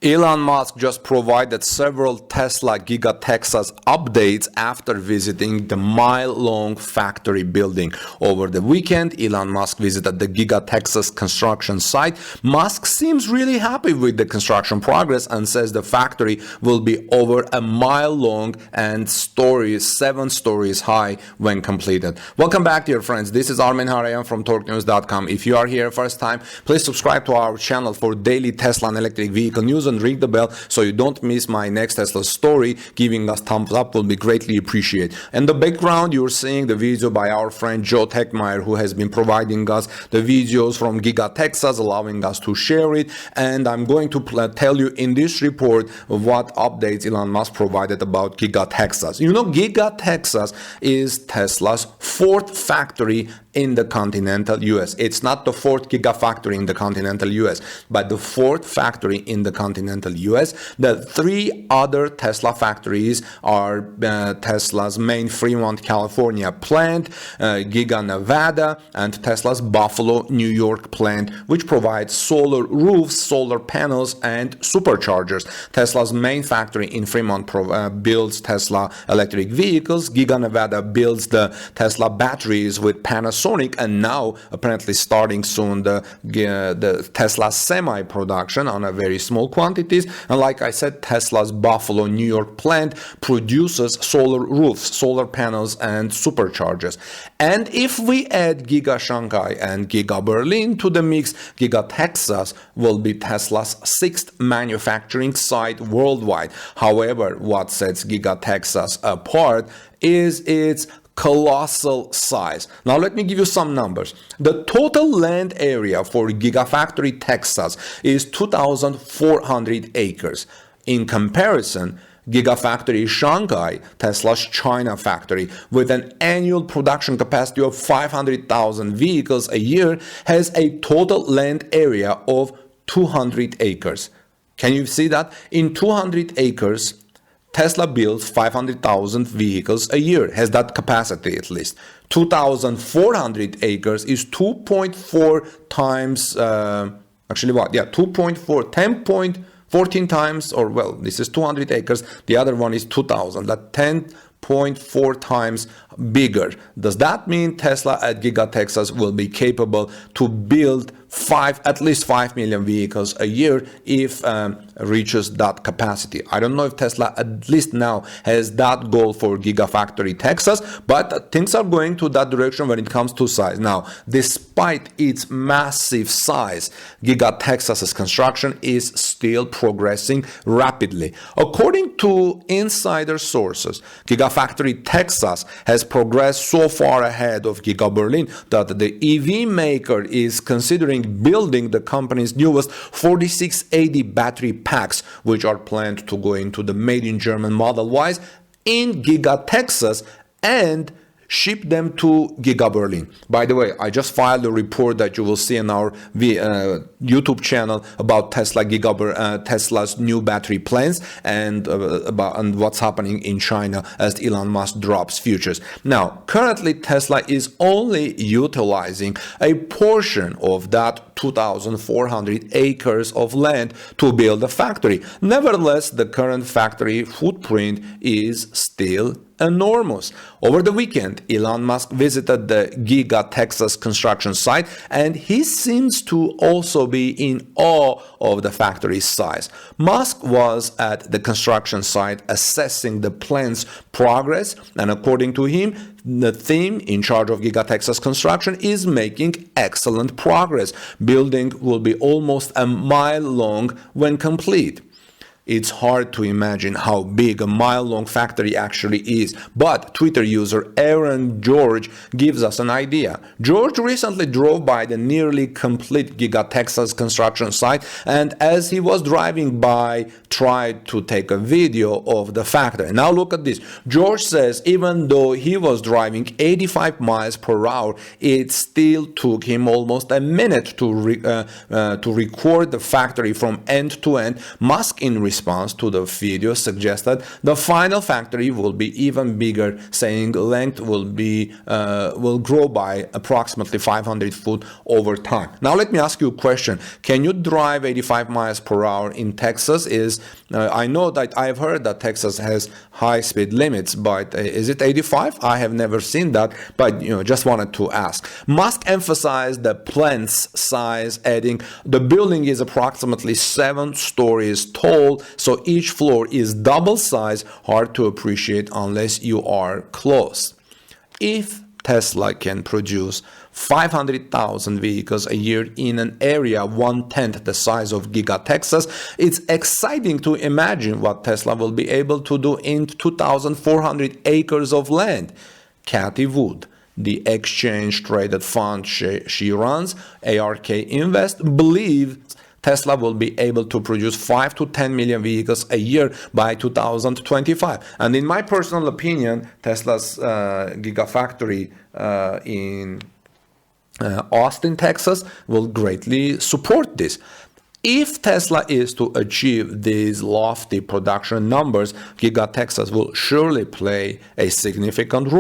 Elon Musk just provided several Tesla Giga Texas updates after visiting the mile-long factory building. Over the weekend, Elon Musk visited the Giga Texas construction site. Musk seems really happy with the construction progress and says the factory will be over a mile long and 7 stories high when completed. Welcome back, dear friends. This is Armen Harayan from TorqueNews.com. If you are here first time, please subscribe to our channel for daily Tesla and electric vehicle news and ring the bell so you don't miss my next Tesla story. Giving us thumbs up will be greatly appreciated. In the background, you're seeing the video by our friend Joe Techmeyer, who has been providing us the videos from Giga Texas, allowing us to share it. And I'm going to tell you in this report what updates Elon Musk provided about Giga Texas. You know, Giga Texas is Tesla's 4th factory in the continental US. It's not the 4th Gigafactory in the continental US, but the 4th factory in the continental US. The 3 other Tesla factories are Tesla's main Fremont, California plant, Giga Nevada, and Tesla's Buffalo, New York plant, which provides solar roofs, solar panels, and superchargers. Tesla's main factory in Fremont builds Tesla electric vehicles. Giga Nevada builds the Tesla batteries with Panasonic, and now apparently starting soon the Tesla semi-production on a very small quantities. And like I said, Tesla's Buffalo, New York plant produces solar roofs, solar panels, and superchargers. And if we add Giga Shanghai and Giga Berlin to the mix, Giga Texas will be Tesla's 6th manufacturing site worldwide. However, what sets Giga Texas apart is its colossal size. Now let me give you some numbers. The total land area for Gigafactory Texas is 2,400 acres. In comparison, Gigafactory Shanghai, Tesla's China factory, with an annual production capacity of 500,000 vehicles a year, has a total land area of 200 acres. Can you see that? In 200 acres, Tesla builds 500,000 vehicles a year, has that capacity at least. 2,400 acres is 2.4 times, 10.14 times, or well, this is 200 acres, the other one is 2,000, that 10.4 times bigger. Does that mean Tesla at Giga Texas will be capable to build at least 5 million vehicles a year if reaches that capacity? I don't know if Tesla at least now has that goal for Gigafactory Texas, but things are going to that direction when it comes to size. Now, despite its massive size, Giga Texas's construction is still progressing rapidly. According to insider sources, Gigafactory Texas has progressed so far ahead of Giga Berlin that the EV maker is considering building the company's newest 4680 battery packs, which are planned to go into the made in German Model Ys in Giga Texas and ship them to Giga Berlin. By the way, I just filed a report that you will see in our YouTube channel about Tesla's new battery plans and what's happening in China as Elon Musk drops futures. Now, currently Tesla is only utilizing a portion of that 2,400 acres of land to build a factory. Nevertheless, the current factory footprint is still enormous. Over the weekend, Elon Musk visited the Giga Texas construction site, and he seems to also be in awe of the factory's size. Musk was at the construction site assessing the plant's progress, and according to him, the team in charge of Giga Texas construction is making excellent progress. Building will be almost a mile long when complete. It's hard to imagine how big a mile-long factory actually is, but Twitter user Aaron George gives us an idea. George recently drove by the nearly complete Giga Texas construction site, and as he was driving by, tried to take a video of the factory. Now look at this. George says even though he was driving 85 miles per hour, it still took him almost a minute to record the factory from end to end. Musk in response to the video suggested the final factory will be even bigger, saying length will grow by approximately 500 feet over time. Now let me ask you a question. Can you drive 85 miles per hour in Texas? I know that I've heard that Texas has high speed limits, but is it 85? I have never seen that, but just wanted to ask. Musk emphasized the plant's size, adding the building is approximately 7 stories tall, so each floor is double size, hard to appreciate unless you are close. If Tesla can produce 500,000 vehicles a year in an area 1/10 the size of Giga Texas, it's exciting to imagine what Tesla will be able to do in 2,400 acres of land. Cathy Wood, the exchange-traded fund she runs, ARK Invest, believes Tesla will be able to produce 5 to 10 million vehicles a year by 2025. And in my personal opinion, Tesla's Gigafactory in Austin, Texas will greatly support this. If Tesla is to achieve these lofty production numbers, Giga Texas will surely play a significant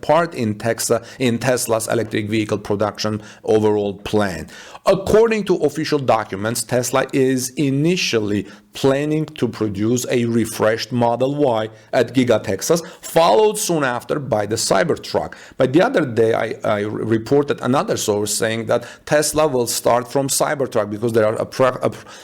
part in Tesla's electric vehicle production overall plan. According to official documents, Tesla is initially planning to produce a refreshed Model Y at Giga Texas, followed soon after by the Cybertruck. But the other day, I reported another source saying that Tesla will start from Cybertruck because there are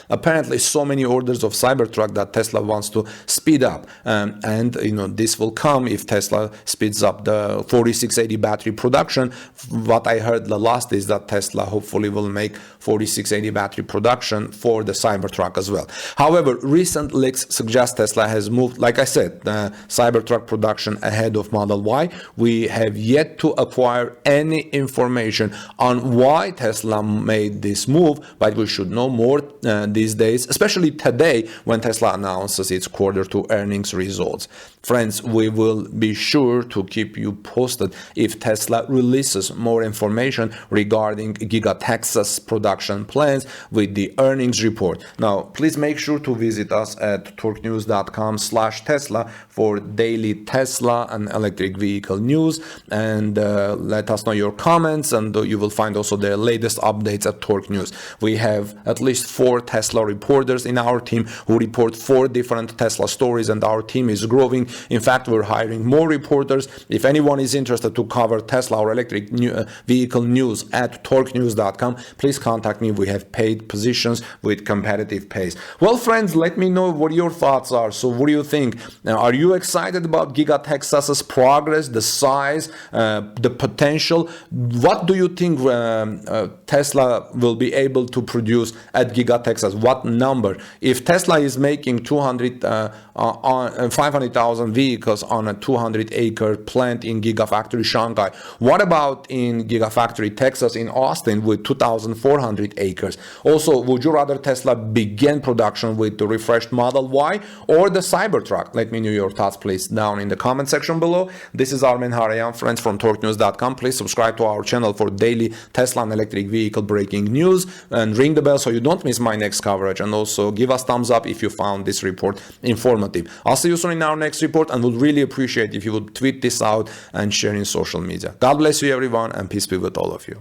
apparently so many orders of Cybertruck that Tesla wants to speed up. And this will come if Tesla speeds up the 4680 battery production. What I heard the last is that Tesla hopefully will make 4680 battery production for the Cybertruck as well. However, recent leaks suggest Tesla has moved, like I said, the Cybertruck production ahead of Model Y. We have yet to acquire any information on why Tesla made this move, but we should know more these days, especially today when Tesla announces its Q2 earnings results. Friends, we will be sure to keep you posted if Tesla releases more information regarding Giga Texas production plans with the earnings report. Now, please make sure to visit us at torquenews.com/Tesla for daily Tesla and electric vehicle news, and let us know your comments, and you will find also the latest updates at Torque News. We have at least 4 Tesla reporters in our team who report 4 different Tesla stories, and our team is growing. In fact, we're hiring more reporters. If anyone is interested to cover Tesla or electric vehicle news at torquenews.com, please contact me. We have paid positions with competitive pays. Well, friends, let me know what your thoughts are. So what do you think? Now, are you excited about Giga Texas's progress, the size, the potential? What do you think Tesla will be able to produce at Giga Texas? What number? If Tesla is making 500,000 vehicles on a 200-acre plant in Gigafactory Shanghai, what about in Gigafactory Texas in Austin with 2,400 acres? Also, would you rather Tesla begin production with the refreshed Model Y or the Cybertruck? Let me know your thoughts, please, down in the comment section below. This is Armen Harayan, friends from TorqueNews.com. Please subscribe to our channel for daily Tesla and electric vehicle breaking news, and ring the bell so you don't miss my next coverage. And also give us thumbs up if you found this report informative. I'll see you soon in our next report, and would really appreciate if you would tweet this out and share in social media. God bless you, everyone, and peace be with all of you.